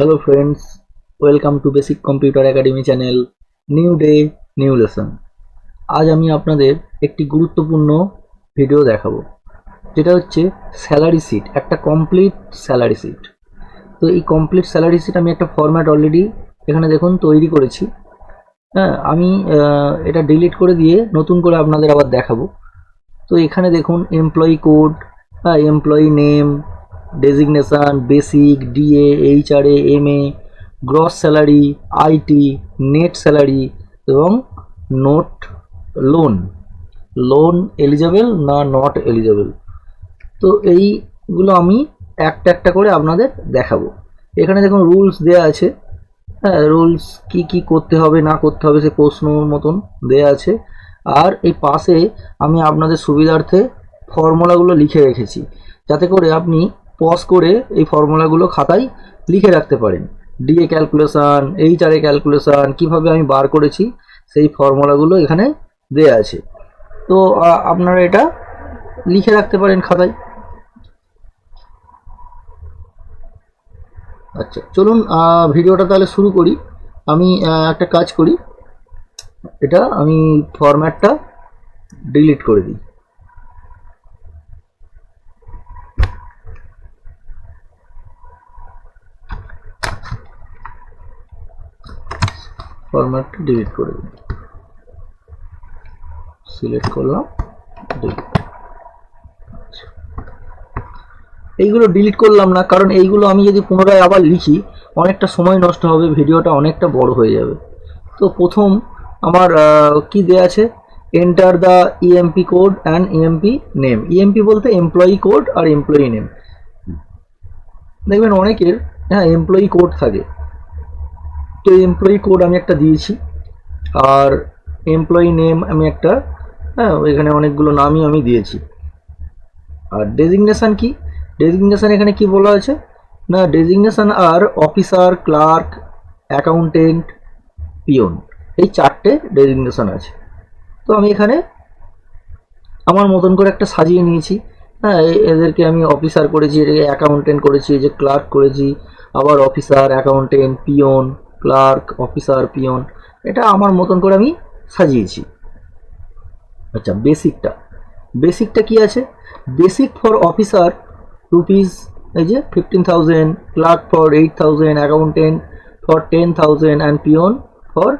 Hello friends, welcome to Basic Computer Academy channel. New day, new lesson. আজ আমি আপনাদের একটি গুরুত্বপূর্ণ ভিডিও দেখাবো, যেটা হচ্ছে স্যালারি শিট, একটা কমপ্লিট স্যালারি শিট। তো এই কমপ্লিট স্যালারি শিট আমি একটা ফরম্যাট অলরেডি এখানে দেখুন তৈরি করেছি। হ্যাঁ, আমি এটা ডিলিট করে দিয়ে নতুন করে আপনাদের আবার দেখাবো। তো এখানে দেখুন employee code, employee name, designation, basic, DA, HRA, MA, gross salary, IT, net salary এবং নোট লোন এলিজেবল না নট এলিজেবল। তো এইগুলো আমি একটা একটা করে আপনাদের দেখাবো। এখানে দেখুন রুলস দেয়া আছে। হ্যাঁ, রুলস কি কি করতে হবে না করতে হবে সে প্রশ্নর মতন দেয়া আছে। আর এই পাশে আমি আপনাদের সুবিধার্থে ফর্মুলাগুলো লিখে রেখেছি, যাতে করে আপনি পজ করে এই ফর্মুলাগুলো খাতায় লিখে রাখতে পারেন। ডিএ ক্যালকুলেশান, এইচআরএ ক্যালকুলেশান কীভাবে আমি বার করেছি সেই ফর্মুলাগুলো এখানে দেয়া আছে। তো আপনারা এটা লিখে রাখতে পারেন খাতায়। আচ্ছা, চলুন ভিডিওটা তাহলে শুরু করি। আমি একটা কাজ করি, এটা আমি ফরম্যাটটা ডিলিট করে দিই। ফরম্যাটটা ডিলিট করে দিই, সিলেক্ট করলাম, ডিলিট। এইগুলো ডিলিট করলাম না, কারণ এইগুলো আমি যদি পুনরায় আবার লিখি অনেকটা সময় নষ্ট হবে, ভিডিওটা অনেকটা বড় হয়ে যাবে। তো প্রথম আমার কি দেয়া আছে, enter the EMP code and EMP name. EMP বলতে এমপ্লয়ি কোড আর এমপ্লয়ি নেম। দেখবেন অনেকের এমপ্লয়ি কোড থাকে, তো এমপ্লয়ি কোড আমি একটা দিয়েছি, আর এমপ্লয়ি নেম আমি একটা, এখানে অনেকগুলো নামই আমি দিয়েছি। আর ডেজিগনেশান কি, ডেজিগনেশান এখানে কি বলা আছে না, ডেজিগনেশান আর অফিসার, ক্লার্ক, অ্যাকাউন্টেন্ট, পিওন, এই চারটে ডেজিগনেশান আছে। তো আমি এখানে আমার মতন করে একটা সাজিয়ে নিয়েছি। হ্যাঁ, এদেরকে আমি অফিসার করেছি, এটাকে অ্যাকাউন্টেন্ট করেছি, এই যে ক্লার্ক করেছি, আবার officer, accountant, peon, clerk, officer, peon, এটা আমার মতন করে আমি সাজিয়েছি। আচ্ছা, বেসিকটা কি আছে, বেসিক ফর অফিসার রুপিস, এই যে 15,000, clerk for 8,000, accountant for 10,000 and peon for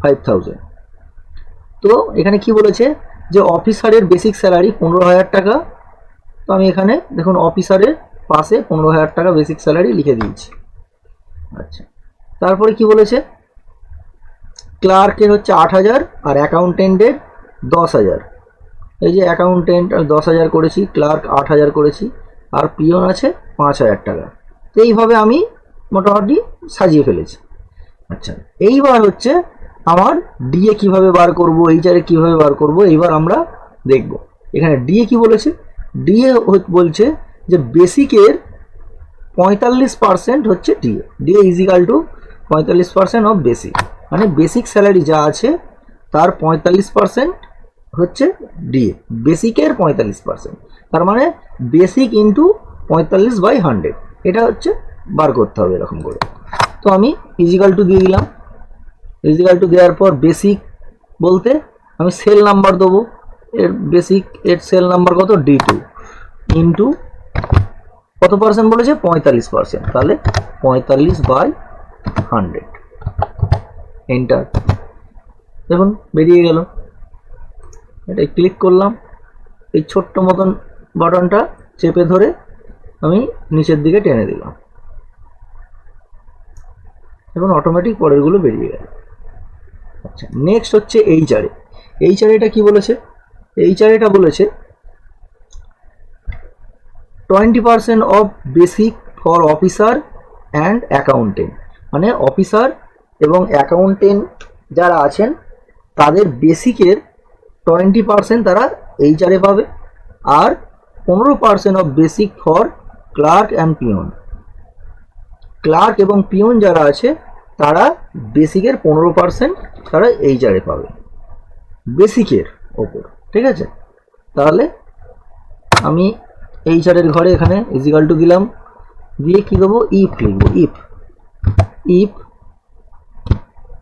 5,000। তো এখানে কি বলেছে যে অফিসারের বেসিক স্যালারি 15,000 টাকা। তো আমি এখানে দেখুন অফিসারের পাশে 15,000 টাকা বেসিক স্যালারি লিখে দিয়েছি। আচ্ছা, তারপরে কি বলেছে, ক্লার্কের হচ্ছে 8,000 আর অ্যাকাউন্টেন্টের 10,000। এই যে অ্যাকাউন্টেন্ট 10,000 করেছি, ক্লার্ক 8,000 করেছি, আর পিওন আছে 5,000 টাকা। তো এইভাবে আমি মোটামুটি সাজিয়ে ফেলেছি। আচ্ছা, এইবার হচ্ছে আমার ডিএ কিভাবে বার করব, এইচআরএ কিভাবে বার করব, এইবার আমরা দেখব। এখানে ডিএ কি বলেছে, ডিএ বলছে যে বেসিকের 45% হচ্ছে DA. DA equal to 45% of basic, মানে বেসিক স্যালারি যা আছে তার 45% হচ্ছে ডিএ, বেসিকের 45%। তার মানে বেসিক ইন্টু 45/100, এটা হচ্ছে বার করতে হবে এরকম করে। তো আমি ইজিক্যাল টু দিয়ে দিলাম। ইজিক্যাল টু দেওয়ার পর বেসিক বলতে আমি সেল নাম্বার দেবো, এর বেসিক এর সেল নাম্বার কত, D2, ইন্টু কত পার্সেন্ট বলেছে, 45%, তাহলে 45/100, এন্টার। দেখুন বেরিয়ে গেল। এটা ক্লিক করলাম, এই ছোট্ট মতন বাটনটা চেপে ধরে আমি নিচের দিকে টেনে দিলাম, এখন অটোমেটিক পরেরগুলো বেরিয়ে গেল। আচ্ছা, নেক্সট হচ্ছে এইচআরএ। এইচআরএটা কি বলেছে, এইচআরএটা বলেছে 20% of basic for officer and accountant, মানে অফিসার এবং অ্যাকাউন্টেন্ট যারা আছেন তাদের বেসিকের 20% তারা এইচআরএ পাবে, আর 15% of basic for clerk and peon. Clerk এবং পিওন যারা আছে তারা বেসিকের 15% তারা এইচআরএ পাবে বেসিকের ওপর, ঠিক আছে। তাহলে আমি এইচআরের ঘরে এখানে ইজিক্যাল টু দিলাম, দিয়ে কি দেবো, ইফ লিখবো, if if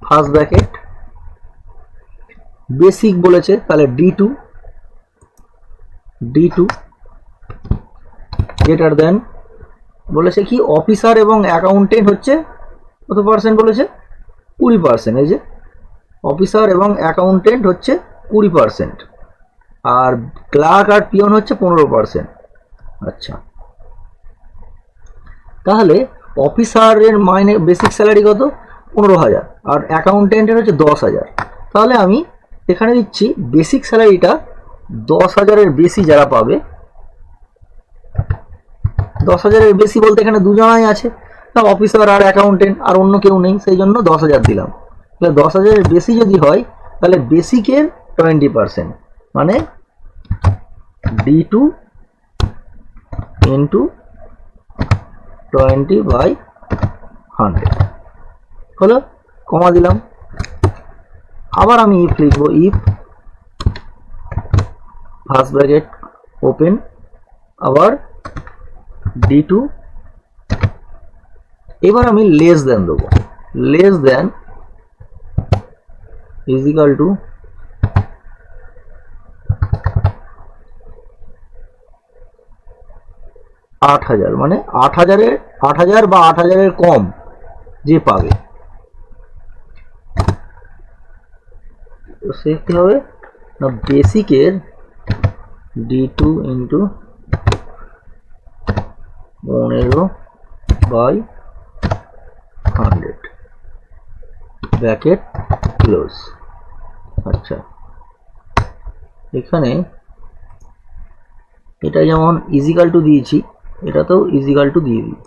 first bracket basic বলেছে তাহলে D2 গ্রেটার দেন বলেছে কি অফিসার এবং অ্যাকাউন্টেন্ট হচ্ছে কত পার্সেন্ট বলেছে 20%। এই যে অফিসার এবং অ্যাকাউন্টেন্ট হচ্ছে 20% আর ক্লার্ক আর পিয়ন হচ্ছে 15%। আচ্ছা, তাহলে অফিসারের মাইনে বেসিক স্যালারি কত 15,000 আর অ্যাকাউন্টেন্টের হচ্ছে 10,000। তাহলে আমি এখানে দিচ্ছি বেসিক স্যালারিটা 10,000-এর বেশি যারা পাবে, 10,000-এর বেশি বলতে এখানে দুজনাই আছে না, অফিসার আর অ্যাকাউন্টেন্ট, আর অন্য কেউ নেই, সেই জন্য 10,000 দিলাম। তাহলে 10,000-এর বেশি যদি হয় তাহলে বেসিকের 20%, মানে D2 ইন্টু 20/100 হলো, কমা দিলাম। আবার আমি ইফ লিখব, ইফ ফার্স্ট ব্র্যাকেট ওপেন আবার D2, এবার আমি লেস দেন দেবো, less than is equal to 8,000, মানে 8,000 বা 8,000-এর কম যে পাবে, তো সে কি হবে না বেসিকের D2 ইন্টু 15/100 ব্র্যাকেট ক্লোজ। আচ্ছা, এখানে এটা যেমন ইজিক্যাল টু দিয়েছি, এটাতেও ইজিক্যাল টু দিয়ে দিই।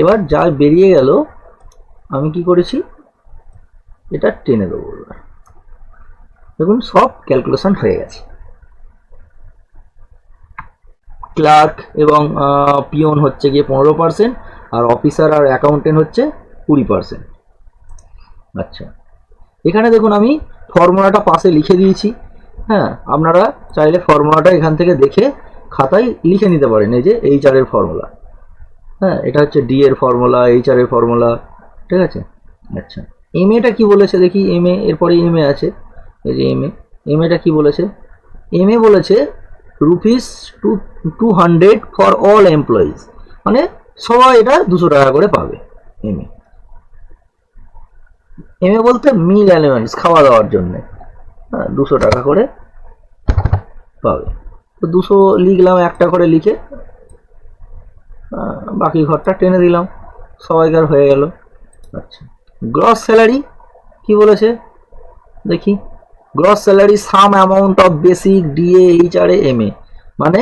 এবার যা বেরিয়ে গেল আমি কি করেছি, এটা টেনে দেবো। দেখুন সব ক্যালকুলেশন হয়ে গেছে। ক্লার্ক এবং পিয়ন হচ্ছে গিয়ে 15% আর অফিসার আর অ্যাকাউন্টেন্ট হচ্ছে 20%। আচ্ছা, এখানে দেখুন আমি ফর্মুলাটা পাশে লিখে দিয়েছি। হ্যাঁ, আপনারা চাইলে ফর্মুলাটা এখান থেকে দেখে খাতায় লিখে নিতে পারেন। এই যে HR এর ফর্মুলা, হ্যাঁ এটা হচ্ছে D এর ফর্মুলা, HR এর ফর্মুলা, ঠিক আছে। আচ্ছা, MA-টা কি বলেছে দেখি, MA এরপরে MA আছে, এই যে MA-টা কি বলেছে, MA বলেছে ₹200 ফর অল এমপ্লয়িজ, মানে সবাই এটা 200 টাকা করে পাবে। MA বলতে মিল অ্যালাউন্স, খাওয়া দাওয়ার জন্য 200 টাকা করে পাবে। তো 200 লিখলাম একটা করে লিখে, বাকি ঘরটা টেনে দিলাম, সবাইকার হয়ে গেল। আচ্ছা, গ্রস স্যালারি কি বলেছে দেখি, gross salary some amount of basic DA HR MA, মানে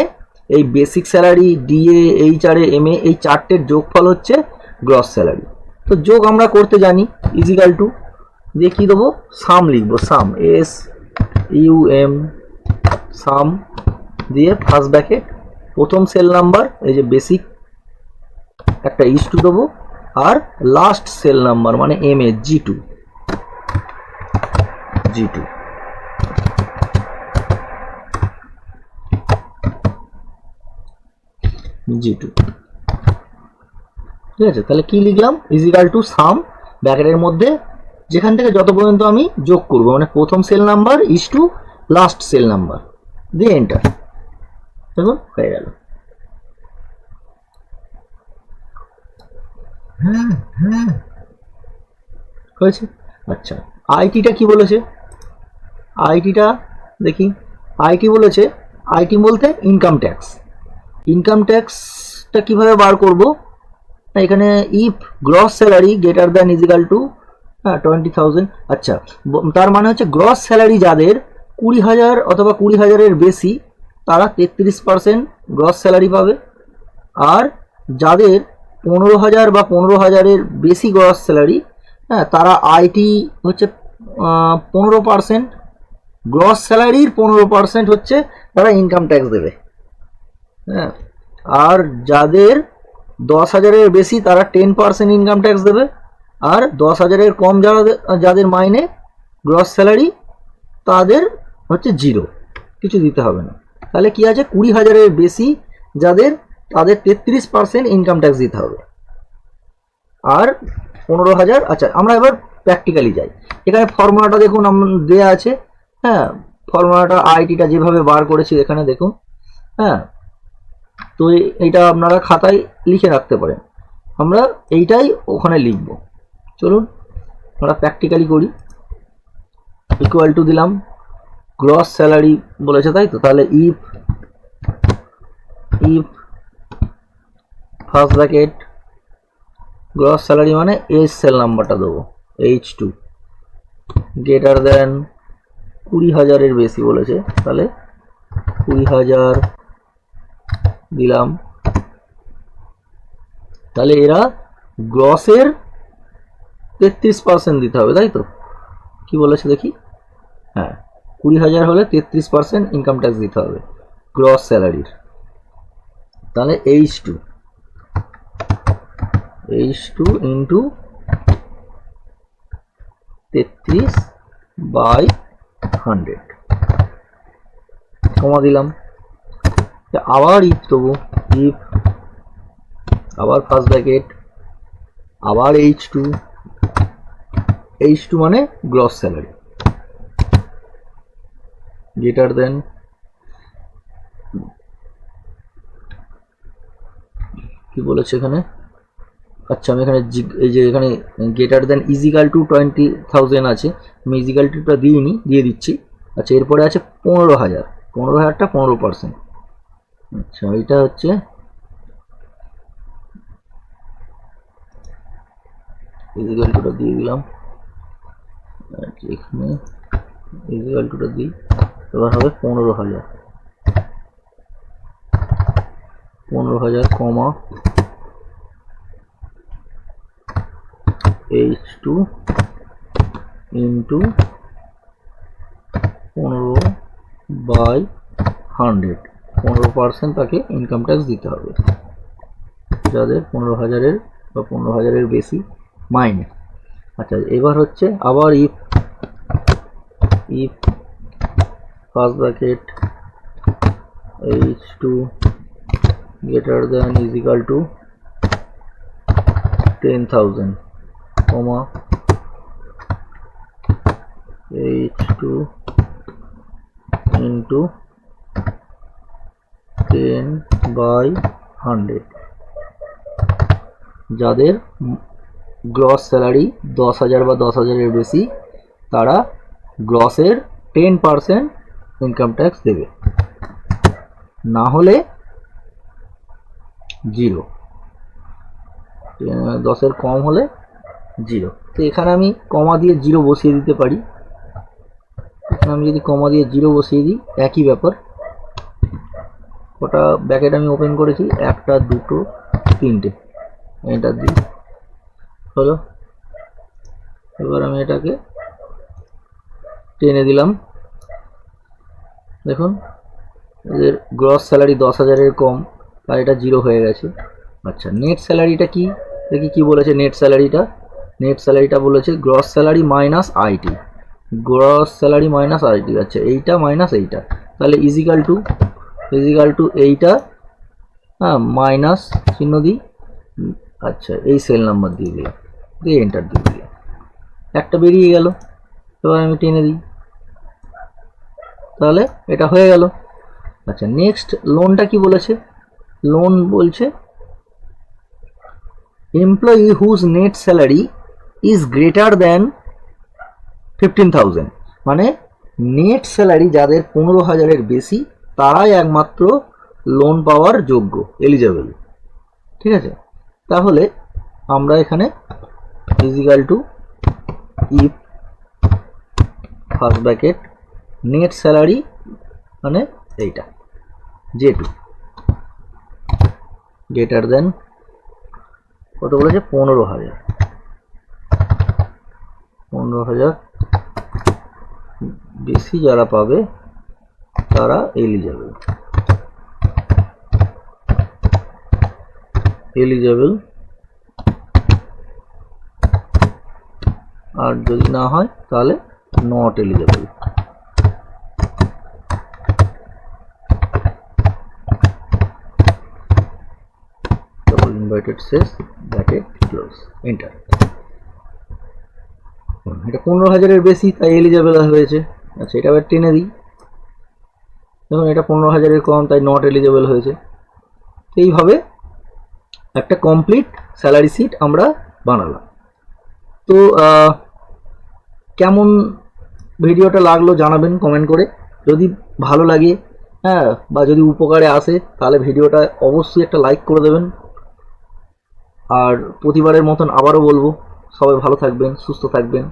এই basic salary DA HR MA এই চারটের যোগফল হচ্ছে গ্রস স্যালারি। তো যোগ আমরা করতে জানি, ইজিক্যাল টু দিয়ে কি দেবো, সাম লিখবো, সাম SUM সাম দিয়ে ফার্স্ট ব্র্যাকেট প্রথম সেল নাম্বার, এই যে বেসিক একটা ইস2 দেবো, আর লাস্ট সেল নাম্বার মানে MA G2 ঠিক আছে। তাহলে কি লিখলাম, ইজিক্যাল টু সাম ব্র্যাকেটের মধ্যে যেখান থেকে যত পর্যন্ত আমি যোগ করব, মানে প্রথম সেল নাম্বার ইস2 লাস্ট সেল নাম্বার দিয়ে এন্টার, দেখুন হয়ে গেল। হয়েছে। আচ্ছা, আইটিটা কি বলেছে, আইটিটা দেখি, আইটি বলেছে, আইটি বলতে ইনকাম ট্যাক্স। ইনকাম ট্যাক্সটা কিভাবে বার করব, এখানে if gross salary greater than equal to 20,000। আচ্ছা, তার মানে হচ্ছে গ্রস স্যালারি যাদের 20,000 অথবা 20,000-এর বেশি তারা 33% গ্রস স্যালারি পাবে, আর যাদের 15,000 বা 15,000-এর বেশি গ্রস স্যালারি, হ্যাঁ তারা আইটি হচ্ছে 15%, গ্রস স্যালারির 15% হচ্ছে তারা ইনকাম ট্যাক্স দেবে। হ্যাঁ, আর যাদের 10,000-এর বেশি তারা 10% ইনকাম ট্যাক্স দেবে, আর 10,000-এর কম যাদের মাইনে গ্রস স্যালারি তাদের হচ্ছে 0, কিছু দিতে হবে না। তাহলে কি আছে 20,000-এর বেশি যাদের, তাদের 33% ইনকাম ট্যাক্স দিতে হবে। আর 15,000, আচ্ছা আমরা এবার প্র্যাকটিক্যালি যাই। এখানে ফর্মুলাটা দেখুন দেয়া আছে, হ্যাঁ ফর্মুলাটা আইটিটা যেভাবে বার করেছি এখানে দেখুন, হ্যাঁ তো এইটা আপনারা খাতায় লিখে রাখতে পারেন, আমরা এইটাই ওখানে লিখব। চলুন আমরা প্র্যাকটিক্যালি করি। ইকুয়াল টু দিলাম, গ্রস স্যালারি বলেছে তাই তো, তাহলে if first bracket gross salary মানে এস সেল নাম্বারটা দেবো H2 গ্রেটার দেন 20,000-এর বেশি বলেছে, তাহলে 20,000 দিলাম। তাহলে এরা গ্রসের 33% দিতে হবে তাই তো, কি বলেছে দেখি, হ্যাঁ 20,000 হলে 33% ইনকাম ট্যাক্স দিতে হবে গ্রস স্যালারির। তাহলে H2 ইন্টু 33/100 কমা দিলাম। আবার ইফ দেবো, ইফ আবার ফার্স্ট ব্র্যাকেট আবার H2 মানে গ্রস স্যালারি গ্রেটার দেন, কি বলেছে এখানে, আচ্ছা আমি এখানে এই যে এখানে গ্রেটার দেন ইজিক্যাল টু 20,000 আছে, আমি ইজিক্যাল টুটা দিইনি, দিয়ে দিচ্ছি। আচ্ছা এরপরে আছে 15,000টা 15%, আচ্ছা এটা হচ্ছে ইজিক্যাল টুটা দিয়ে দিলাম, এখানে ইজিক্যাল টুটা দিই, এবার হবে 15,000 কমা H2 ইন্টু 15/100, 15% তাকে ইনকাম ট্যাক্স দিতে হবে যাদের 15,000-এর বা 15,000-এর বেশি মাইনে। আচ্ছা এবার হচ্ছে আবার if first bracket H2 greater than is equal to 10,000 comma H2 into 10/100 যাদের গ্রস স্যালারি 10,000 বা 10,000-এর বেশি, তারা গ্রসের 10% ইনকাম ট্যাক্স দেবে, না হলে 0, 10-এর কম হলে 0। তো এখানে আমি কমা দিয়ে 0 বসিয়ে দিতে পারি, এখানে আমি যদি কমা দিয়ে 0 বসিয়ে দিই একই ব্যাপার। ওটা ব্র্যাকেট আমি ওপেন করেছি, 1টা 2টো 3টে, এন্টার দিই, হলো। এবার আমি এটাকে টেনে দিলাম, দেখুন এদের গ্রস স্যালারি 10,000-এর কম, আর এটা 0 হয়ে গেছে। আচ্ছা নেট স্যালারিটা কি দেখি, কি বলেছে নেট স্যালারিটা বলেছে gross salary minus IT, gross salary minus IT, আচ্ছা এইটা মাইনাস এইটা, তাহলে ইজিক্যাল টু এইটা, হ্যাঁ মাইনাস চিহ্ন দিই, আচ্ছা এই সেল নাম্বার দিয়ে দিলাম, দিয়ে এন্টার দিয়ে দিলাম, একটা বেরিয়ে গেল। এবার আমি টেনে দিই, তাহলে এটা হয়ে গেল। আচ্ছা নেক্সট লোনটা কি বলেছে, লোন বলছে employee whose net salary is greater than 15,000, মানে নেট স্যালারি যাদের 15,000-এর বেশি তারাই একমাত্র লোন পাওয়ার যোগ্য, এলিজেবল, ঠিক আছে। তাহলে আমরা এখানে equal to if first bracket net salary মানে এইটা J2 গ্রেটার দেন কত বলেছে 15,000 বেশি যারা পাবে তারা এলিজেবল, আর যদি না হয় তাহলে নট এলিজেবল। ইনভার্টেড শেষ ব্র্যাকেট ক্লোজ, এন্টার। এটা 15,000-এর বেশি, তাই এলিজেবল হয়েছে। আচ্ছা, এটা আবার টেনে দিই। দেখুন এটা 15,000-এর কম, তাই নট এলিজেবল হয়েছে। এইভাবে একটা কমপ্লিট স্যালারি শিট আমরা বানালাম। তো কেমন ভিডিওটা লাগলো জানাবেন কমেন্ট করে। যদি ভালো লাগে, হ্যাঁ, বা যদি উপকারে আসে, তাহলে ভিডিওটা অবশ্যই একটা লাইক করে দেবেন। আর প্রতিবারের মতন আবারও বলবো, সবাই ভালো থাকবেন, সুস্থ থাকবেন।